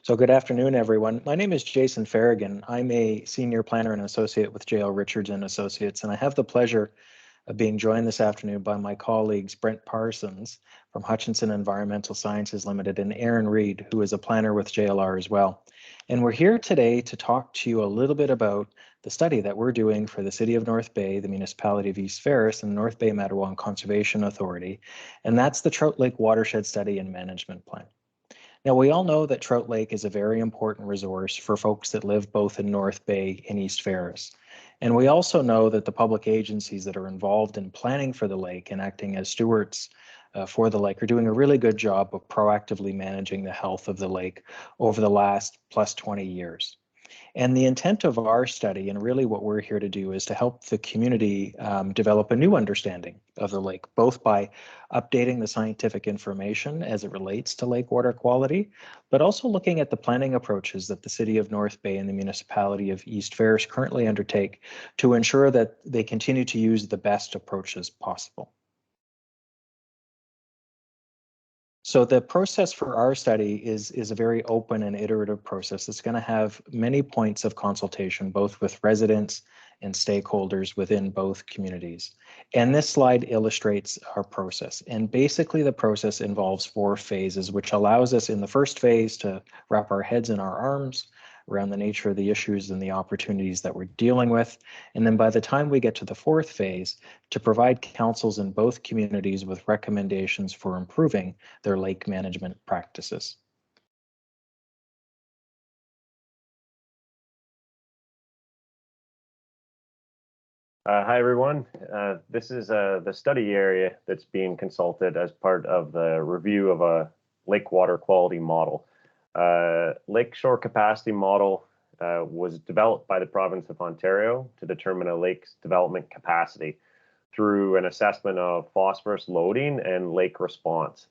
So good afternoon, everyone. My name is Jason Farragon. I'm a senior planner and associate with J.L. Richards and Associates, and I have the pleasure of being joined this afternoon by my colleagues Brent Parsons from Hutchinson Environmental Sciences Limited and Aaron Reed, who is a planner with JLR as well. And we're here today to talk to you a little bit about the study that we're doing for the City of North Bay, the municipality of East Ferris, and North Bay Matawan Conservation Authority, and that's the Trout Lake Watershed Study and Management Plan. Now, we all know that Trout Lake is a very important resource for folks that live both in North Bay and East Ferris. And we also know that the public agencies that are involved in planning for the lake and acting as stewards for the lake are doing a really good job of proactively managing the health of the lake over the last plus 20 years. And the intent of our study, and really what we're here to do, is to help the community develop a new understanding of the lake, both by updating the scientific information as it relates to lake water quality, but also looking at the planning approaches that the City of North Bay and the municipality of East Ferris currently undertake to ensure that they continue to use the best approaches possible. So the process for our study is a very open and iterative process. It's going to have many points of consultation, both with residents and stakeholders within both communities. And this slide illustrates our process. And basically the process involves 4 phases, which allows us in the first phase to wrap our heads in our arms around the nature of the issues and the opportunities that we're dealing with. And then by the time we get to the 4th phase, to provide councils in both communities with recommendations for improving their lake management practices. Hi, everyone. This is the study area that's being consulted as part of the review of a lake water quality model. Lakeshore capacity model was developed by the province of Ontario to determine a lake's development capacity through an assessment of phosphorus loading and lake response.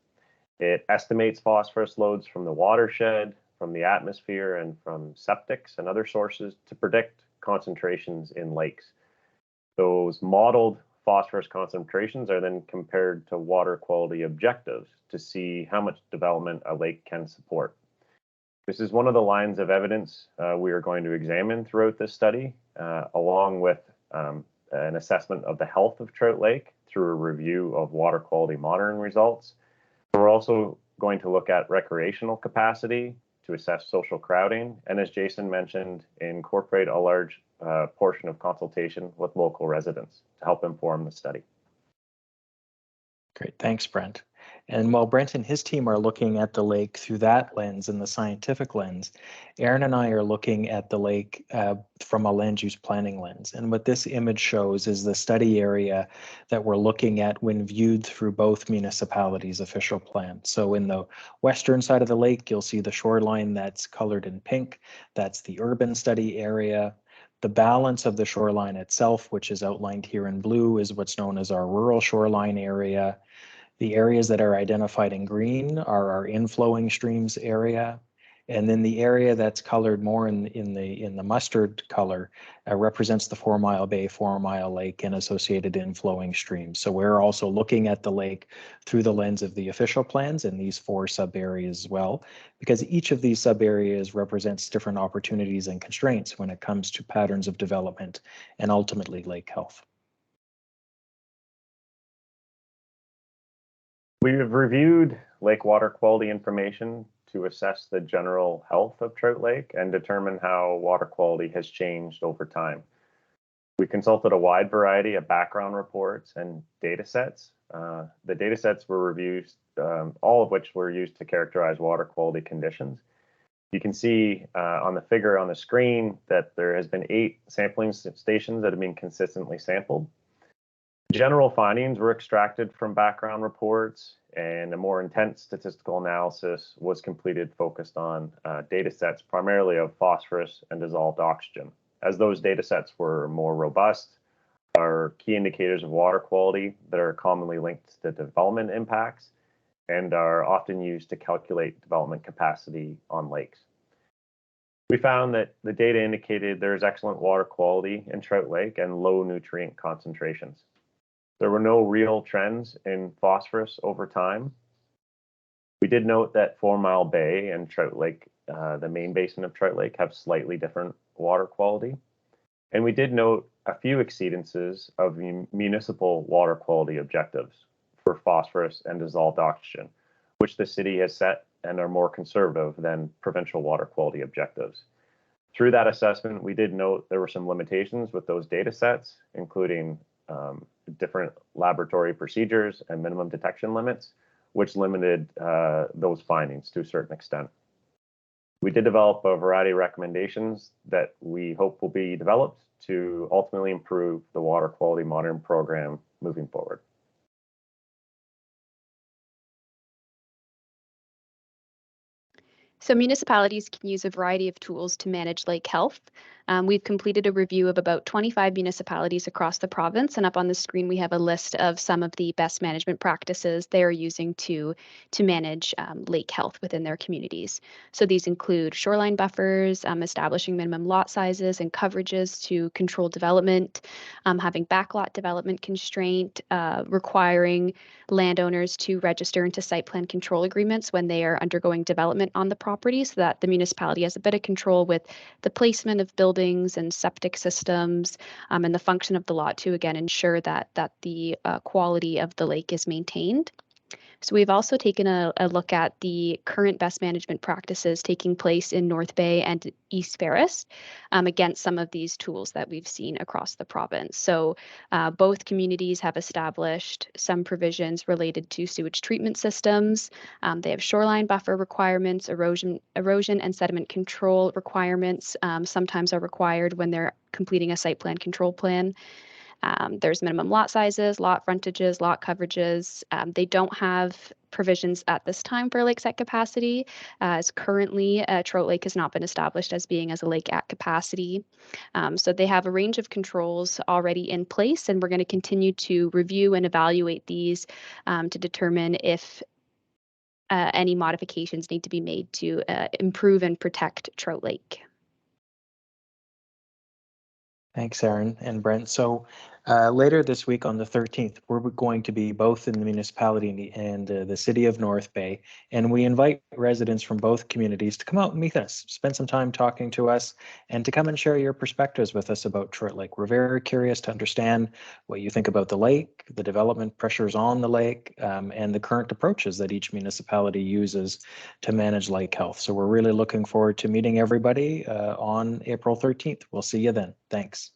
It estimates phosphorus loads from the watershed, from the atmosphere, and from septics and other sources to predict concentrations in lakes. Those modeled phosphorus concentrations are then compared to water quality objectives to see how much development a lake can support. This is one of the lines of evidence we are going to examine throughout this study, along with an assessment of the health of Trout Lake through a review of water quality monitoring results. We're also going to look at recreational capacity to assess social crowding, and as Jason mentioned, incorporate a large portion of consultation with local residents to help inform the study. Great, thanks, Brent. And while Brent and his team are looking at the lake through that lens and the scientific lens, Aaron and I are looking at the lake from a land use planning lens. And what this image shows is the study area that we're looking at when viewed through both municipalities' official plans. So in the western side of the lake, you'll see the shoreline that's colored in pink. That's the urban study area. The balance of the shoreline itself, which is outlined here in blue, is what's known as our rural shoreline area. The areas that are identified in green are our inflowing streams area. And then the area that's colored more in the mustard color represents the 4 Mile Bay, 4 Mile Lake, and associated inflowing streams. So we're also looking at the lake through the lens of the official plans in these 4 sub areas as well, because each of these sub areas represents different opportunities and constraints when it comes to patterns of development and ultimately lake health. We've reviewed lake water quality information to assess the general health of Trout Lake and determine how water quality has changed over time. We consulted a wide variety of background reports and data sets. The data sets were reviewed, all of which were used to characterize water quality conditions. You can see on the figure on the screen that there has been 8 sampling stations that have been consistently sampled. General findings were extracted from background reports, and a more intense statistical analysis was completed focused on data sets primarily of phosphorus and dissolved oxygen. As those data sets were more robust, are key indicators of water quality that are commonly linked to development impacts and are often used to calculate development capacity on lakes. We found that the data indicated there's excellent water quality in Trout Lake and low nutrient concentrations. There were no real trends in phosphorus over time. We did note that 4 Mile Bay and Trout Lake, the main basin of Trout Lake, have slightly different water quality. And we did note a few exceedances of municipal water quality objectives for phosphorus and dissolved oxygen, which the city has set and are more conservative than provincial water quality objectives. Through that assessment, we did note there were some limitations with those data sets, including different laboratory procedures and minimum detection limits, which limited those findings to a certain extent. We did develop a variety of recommendations that we hope will be developed to ultimately improve the water quality monitoring program moving forward. So municipalities can use a variety of tools to manage lake health. We've completed a review of about 25 municipalities across the province, and up on the screen we have a list of some of the best management practices they are using to manage lake health within their communities. So these include shoreline buffers, establishing minimum lot sizes and coverages to control development, having backlot development constraint, requiring landowners to register into site plan control agreements when they are undergoing development on the property, so that the municipality has a bit of control with the placement of buildings and septic systems, and the function of the lot to, again, ensure that the quality of the lake is maintained. So we've also taken a look at the current best management practices taking place in North Bay and East Ferris against some of these tools that we've seen across the province. So both communities have established some provisions related to sewage treatment systems. They have shoreline buffer requirements, erosion and sediment control requirements sometimes are required when they're completing a site plan control plan. There's minimum lot sizes, lot frontages, lot coverages. They don't have provisions at this time for lakes at capacity, as currently Trout Lake has not been established as being as a lake at capacity. So they have a range of controls already in place, and we're going to continue to review and evaluate these to determine if any modifications need to be made to improve and protect Trout Lake. Thanks, Aaron and Brent. So later this week on the 13th, we're going to be both in the municipality and the city of North Bay, and we invite residents from both communities to come out and meet us, spend some time talking to us, and to come and share your perspectives with us about Trout Lake. We're very curious to understand what you think about the lake, the development pressures on the lake, and the current approaches that each municipality uses to manage lake health. So we're really looking forward to meeting everybody on April 13th. We'll see you then. Thanks.